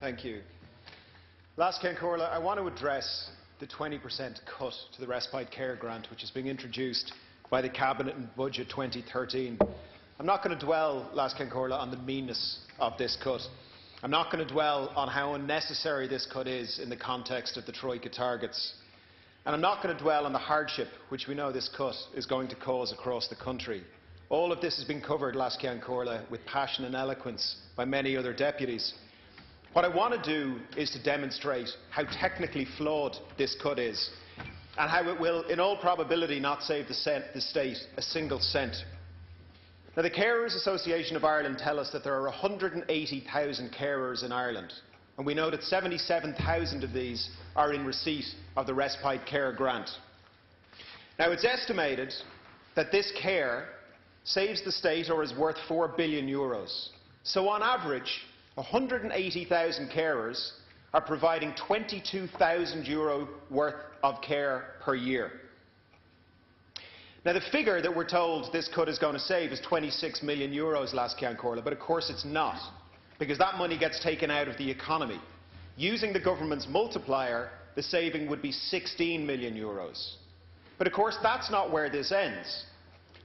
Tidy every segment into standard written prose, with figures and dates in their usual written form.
Thank you. Last Corla, I want to address the 20% cut to the Respite Care Grant, which is being introduced by the Cabinet in Budget 2013. I'm not going to dwell, Last Corla, on the meanness of this cut. I'm not going to dwell on how unnecessary this cut is in the context of the Troika targets. And I'm not going to dwell on the hardship which we know this cut is going to cause across the country. All of this has been covered, Last Corla, with passion and eloquence by many other deputies. What I want to do is to demonstrate how technically flawed this cut is and how it will, in all probability, not save the state a single cent. Now, the Carers Association of Ireland tell us that there are 180,000 carers in Ireland, and we know that 77,000 of these are in receipt of the Respite Care Grant. Now, it's estimated that this care saves the state or is worth €4 billion. So, on average, 180,000 carers are providing €22,000 worth of care per year. Now, the figure that we're told this cut is going to save is €26 million, Last Corla, but of course it's not, because that money gets taken out of the economy. Using the government's multiplier, the saving would be €16 million. But of course that's not where this ends,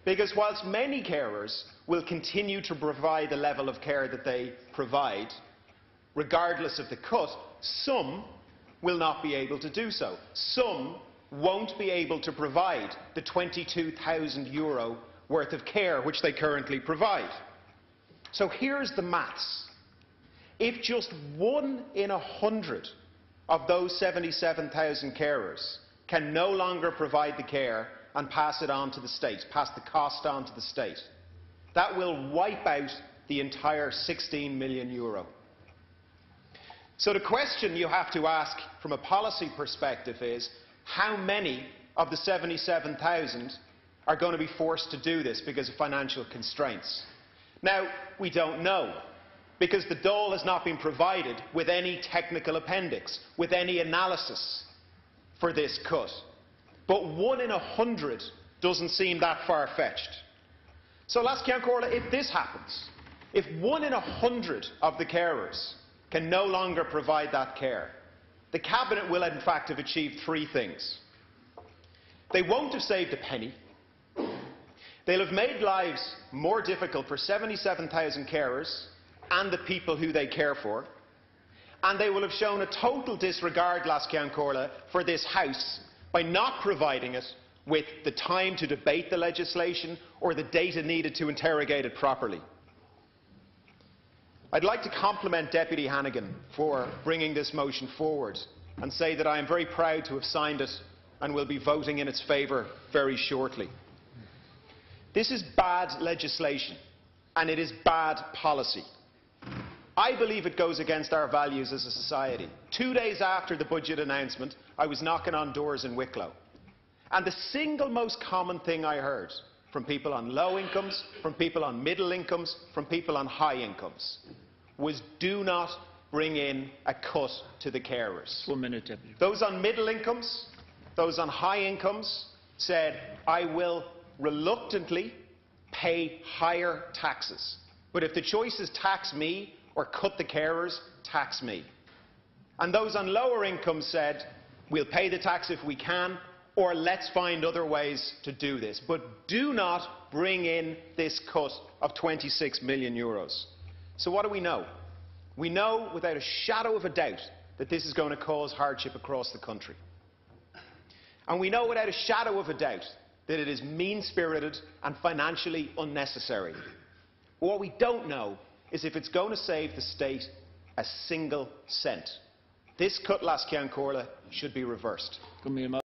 because whilst many carers will continue to provide the level of care that they provide, regardless of the cut, some will not be able to do so. Some won't be able to provide the €22,000 worth of care which they currently provide. So here's the maths. If just 1 in 100 of those 77,000 carers can no longer provide the care and pass it on to the state, pass the cost on to the state, that will wipe out the entire €16 million. So the question you have to ask from a policy perspective is, how many of the 77,000 are going to be forced to do this because of financial constraints? Now, we don't know, because the dole has not been provided with any technical appendix, with any analysis for this cut. But 1 in 100 doesn't seem that far-fetched. So, Last Corla, if this happens, if 1 in 100 of the carers can no longer provide that care, the Cabinet will in fact have achieved 3 things. They won't have saved a penny. They'll have made lives more difficult for 77,000 carers and the people who they care for. And they will have shown a total disregard, Last Corla, for this House by not providing it with the time to debate the legislation or the data needed to interrogate it properly. I'd like to compliment Deputy Hannigan for bringing this motion forward and say that I am very proud to have signed it and will be voting in its favour very shortly. This is bad legislation and it is bad policy. I believe it goes against our values as a society. 2 days after the budget announcement, I was knocking on doors in Wicklow. And the single most common thing I heard from people on low incomes, from people on middle incomes, from people on high incomes, was do not bring in a cut to the carers. 1 minute, Deputy. Those on middle incomes, those on high incomes said, I will reluctantly pay higher taxes. But if the choice is tax me or cut the carers, tax me. And those on lower incomes said, we'll pay the tax if we can, or let's find other ways to do this. But do not bring in this cut of €26 million. So what do we know? We know without a shadow of a doubt that this is going to cause hardship across the country. And we know without a shadow of a doubt that it is mean-spirited and financially unnecessary. What we don't know is if it's going to save the state a single cent. This cut, Last Corla, should be reversed.